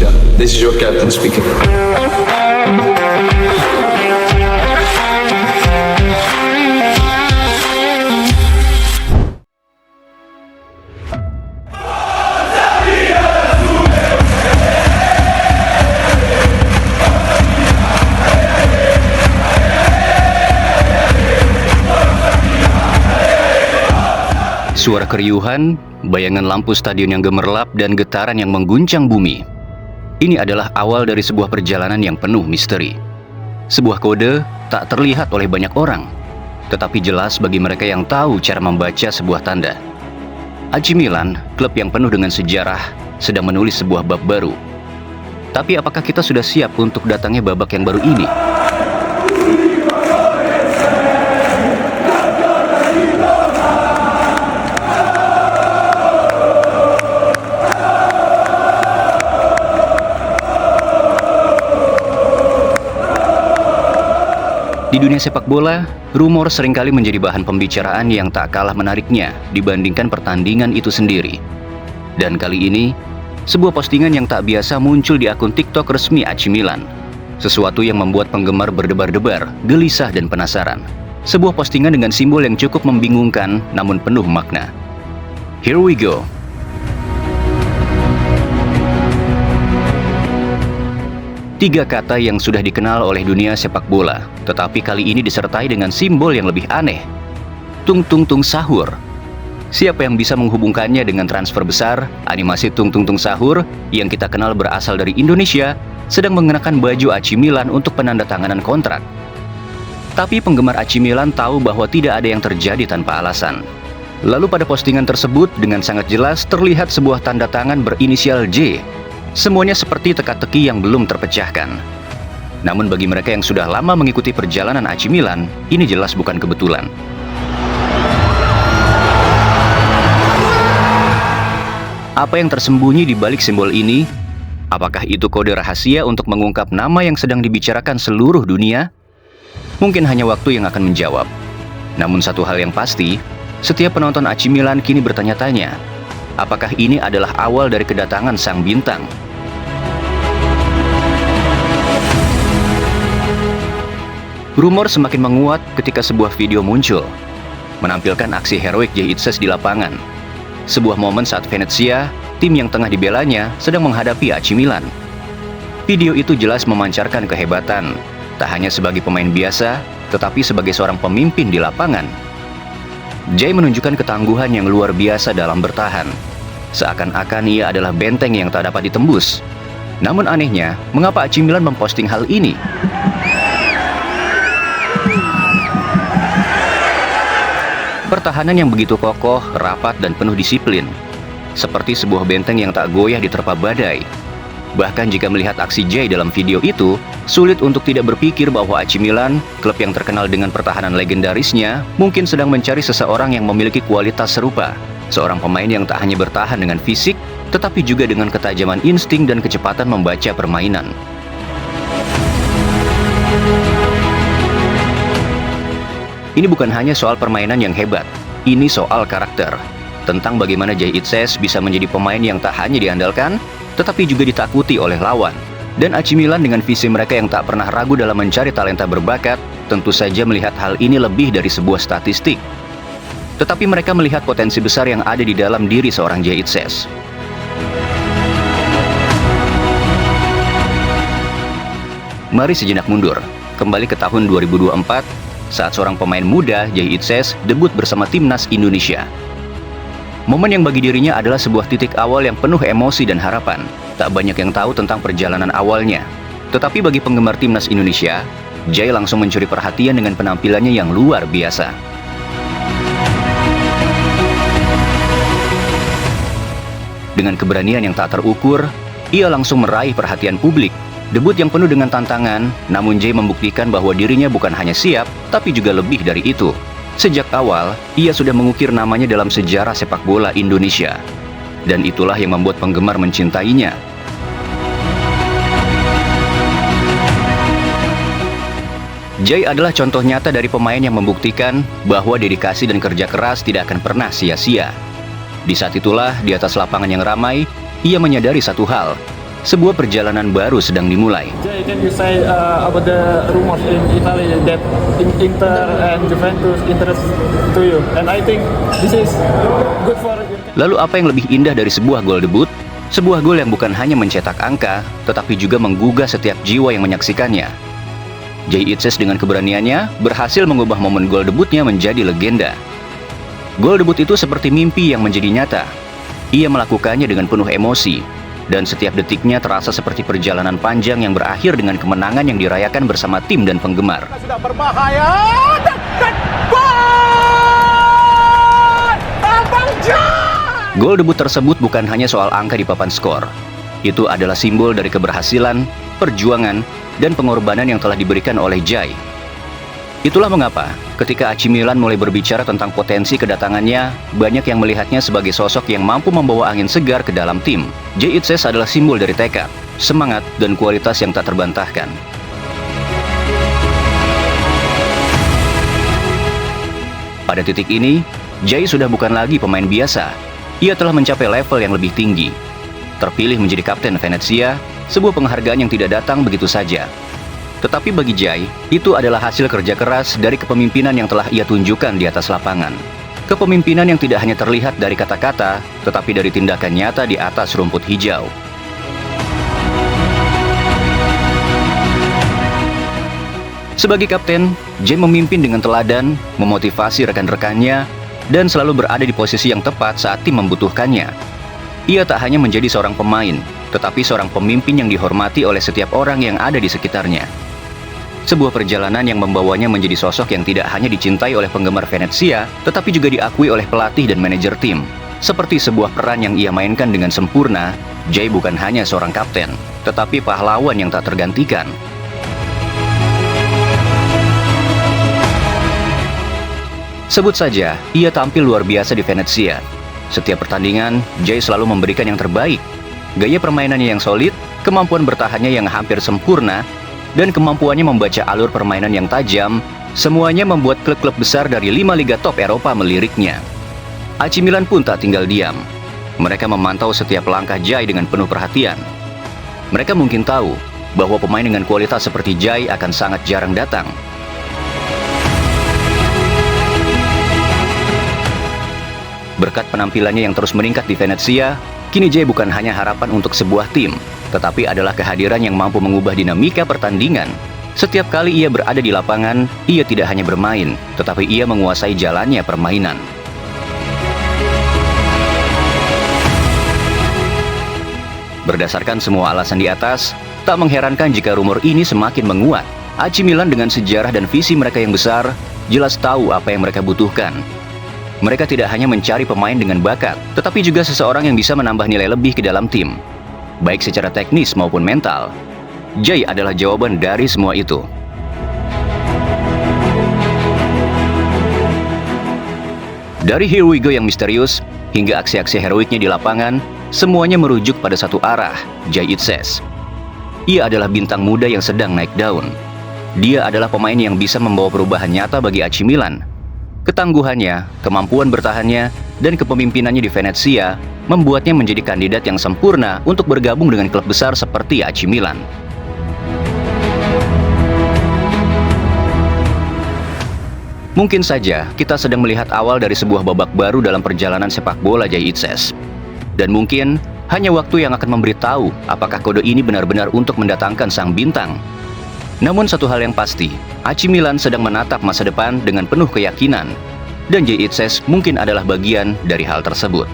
Indonesia. This is your captain speaking. Suara keriuhan, bayangan lampu stadion yang gemerlap, dan getaran yang mengguncang bumi. Ini adalah awal dari sebuah perjalanan yang penuh misteri. Sebuah kode tak terlihat oleh banyak orang, tetapi jelas bagi mereka yang tahu cara membaca sebuah tanda. AC Milan, klub yang penuh dengan sejarah, sedang menulis sebuah bab baru. Tapi apakah kita sudah siap untuk datangnya babak yang baru ini? Di dunia sepak bola, rumor seringkali menjadi bahan pembicaraan yang tak kalah menariknya dibandingkan pertandingan itu sendiri. Dan kali ini, sebuah postingan yang tak biasa muncul di akun TikTok resmi AC Milan. Sesuatu yang membuat penggemar berdebar-debar, gelisah dan penasaran. Sebuah postingan dengan simbol yang cukup membingungkan namun penuh makna. Here we go. Tiga kata yang sudah dikenal oleh dunia sepak bola, tetapi kali ini disertai dengan simbol yang lebih aneh. Tung Tung Tung Sahur. Siapa yang bisa menghubungkannya dengan transfer besar, animasi Tung Tung Tung Sahur yang kita kenal berasal dari Indonesia, sedang mengenakan baju AC Milan untuk penandatanganan kontrak. Tapi penggemar AC Milan tahu bahwa tidak ada yang terjadi tanpa alasan. Lalu pada postingan tersebut dengan sangat jelas terlihat sebuah tanda tangan berinisial J. Semuanya seperti teka-teki yang belum terpecahkan. Namun bagi mereka yang sudah lama mengikuti perjalanan AC Milan, ini jelas bukan kebetulan. Apa yang tersembunyi di balik simbol ini? Apakah itu kode rahasia untuk mengungkap nama yang sedang dibicarakan seluruh dunia? Mungkin hanya waktu yang akan menjawab. Namun satu hal yang pasti, setiap penonton AC Milan kini bertanya-tanya, apakah ini adalah awal dari kedatangan sang bintang? Rumor semakin menguat ketika sebuah video muncul, menampilkan aksi heroik Jay Itzes di lapangan. Sebuah momen saat Venezia, tim yang tengah dibelanya, sedang menghadapi AC Milan. Video itu jelas memancarkan kehebatan, tak hanya sebagai pemain biasa, tetapi sebagai seorang pemimpin di lapangan. Jay menunjukkan ketangguhan yang luar biasa dalam bertahan. Seakan-akan ia adalah benteng yang tak dapat ditembus. Namun anehnya, mengapa AC Milan memposting hal ini? Pertahanan yang begitu kokoh, rapat, dan penuh disiplin. Seperti sebuah benteng yang tak goyah diterpa badai. Bahkan jika melihat aksi Jay dalam video itu, sulit untuk tidak berpikir bahwa AC Milan, klub yang terkenal dengan pertahanan legendarisnya, mungkin sedang mencari seseorang yang memiliki kualitas serupa. Seorang pemain yang tak hanya bertahan dengan fisik, tetapi juga dengan ketajaman insting dan kecepatan membaca permainan. Ini bukan hanya soal permainan yang hebat, ini soal karakter. Tentang bagaimana Jay Itzes bisa menjadi pemain yang tak hanya diandalkan, tetapi juga ditakuti oleh lawan. Dan AC Milan dengan visi mereka yang tak pernah ragu dalam mencari talenta berbakat, tentu saja melihat hal ini lebih dari sebuah statistik. Tetapi mereka melihat potensi besar yang ada di dalam diri seorang Jay Itzes. Mari sejenak mundur, kembali ke tahun 2024, saat seorang pemain muda, Jay Itzes, debut bersama timnas Indonesia. Momen yang bagi dirinya adalah sebuah titik awal yang penuh emosi dan harapan. Tak banyak yang tahu tentang perjalanan awalnya. Tetapi bagi penggemar timnas Indonesia, Jay langsung mencuri perhatian dengan penampilannya yang luar biasa. Dengan keberanian yang tak terukur, ia langsung meraih perhatian publik. Debut yang penuh dengan tantangan, namun Jay membuktikan bahwa dirinya bukan hanya siap, tapi juga lebih dari itu. Sejak awal, ia sudah mengukir namanya dalam sejarah sepak bola Indonesia. Dan itulah yang membuat penggemar mencintainya. Jay adalah contoh nyata dari pemain yang membuktikan bahwa dedikasi dan kerja keras tidak akan pernah sia-sia. Di saat itulah, di atas lapangan yang ramai, ia menyadari satu hal, sebuah perjalanan baru sedang dimulai. Jay, can you say about the rumors in Italy that Inter and Juventus interest to you? And I think this is good for you. Lalu apa yang lebih indah dari sebuah gol debut? Sebuah gol yang bukan hanya mencetak angka, tetapi juga menggugah setiap jiwa yang menyaksikannya. Jay Itzes dengan keberaniannya berhasil mengubah momen gol debutnya menjadi legenda. Gol debut itu seperti mimpi yang menjadi nyata. Ia melakukannya dengan penuh emosi, dan setiap detiknya terasa seperti perjalanan panjang yang berakhir dengan kemenangan yang dirayakan bersama tim dan penggemar. Sudah berbahaya dan gol! Abang Jai! Gol debut tersebut bukan hanya soal angka di papan skor. Itu adalah simbol dari keberhasilan, perjuangan, dan pengorbanan yang telah diberikan oleh Jai. Itulah mengapa, ketika AC Milan mulai berbicara tentang potensi kedatangannya, banyak yang melihatnya sebagai sosok yang mampu membawa angin segar ke dalam tim. Jay Itzes adalah simbol dari tekad, semangat, dan kualitas yang tak terbantahkan. Pada titik ini, Jay sudah bukan lagi pemain biasa. Ia telah mencapai level yang lebih tinggi. Terpilih menjadi kapten Venezia, sebuah penghargaan yang tidak datang begitu saja. Tetapi bagi Jay, itu adalah hasil kerja keras dari kepemimpinan yang telah ia tunjukkan di atas lapangan. Kepemimpinan yang tidak hanya terlihat dari kata-kata, tetapi dari tindakan nyata di atas rumput hijau. Sebagai kapten, Jay memimpin dengan teladan, memotivasi rekan-rekannya, dan selalu berada di posisi yang tepat saat tim membutuhkannya. Ia tak hanya menjadi seorang pemain, tetapi seorang pemimpin yang dihormati oleh setiap orang yang ada di sekitarnya. Sebuah perjalanan yang membawanya menjadi sosok yang tidak hanya dicintai oleh penggemar Venezia, tetapi juga diakui oleh pelatih dan manajer tim. Seperti sebuah peran yang ia mainkan dengan sempurna, Jay bukan hanya seorang kapten, tetapi pahlawan yang tak tergantikan. Sebut saja, ia tampil luar biasa di Venezia. Setiap pertandingan, Jay selalu memberikan yang terbaik. Gaya permainannya yang solid, kemampuan bertahannya yang hampir sempurna, dan kemampuannya membaca alur permainan yang tajam, semuanya membuat klub-klub besar dari 5 liga top Eropa meliriknya. AC Milan pun tak tinggal diam. Mereka memantau setiap langkah Jay dengan penuh perhatian. Mereka mungkin tahu bahwa pemain dengan kualitas seperti Jay akan sangat jarang datang. Berkat penampilannya yang terus meningkat di Venezia, kini Jay bukan hanya harapan untuk sebuah tim, tetapi adalah kehadiran yang mampu mengubah dinamika pertandingan. Setiap kali ia berada di lapangan, ia tidak hanya bermain, tetapi ia menguasai jalannya permainan. Berdasarkan semua alasan di atas, tak mengherankan jika rumor ini semakin menguat. AC Milan dengan sejarah dan visi mereka yang besar, jelas tahu apa yang mereka butuhkan. Mereka tidak hanya mencari pemain dengan bakat, tetapi juga seseorang yang bisa menambah nilai lebih ke dalam tim, baik secara teknis maupun mental. Jay adalah jawaban dari semua itu. Dari Here We Go yang misterius, hingga aksi-aksi heroiknya di lapangan, semuanya merujuk pada satu arah, Jay Itzes. Ia adalah bintang muda yang sedang naik daun. Dia adalah pemain yang bisa membawa perubahan nyata bagi AC Milan. Ketangguhannya, kemampuan bertahannya, dan kepemimpinannya di Venezia membuatnya menjadi kandidat yang sempurna untuk bergabung dengan klub besar seperti AC Milan. Mungkin saja kita sedang melihat awal dari sebuah babak baru dalam perjalanan sepak bola Jay Itzes. Dan mungkin hanya waktu yang akan memberitahu apakah kode ini benar-benar untuk mendatangkan sang bintang. Namun satu hal yang pasti, AC Milan sedang menatap masa depan dengan penuh keyakinan, dan Jay Itzes mungkin adalah bagian dari hal tersebut.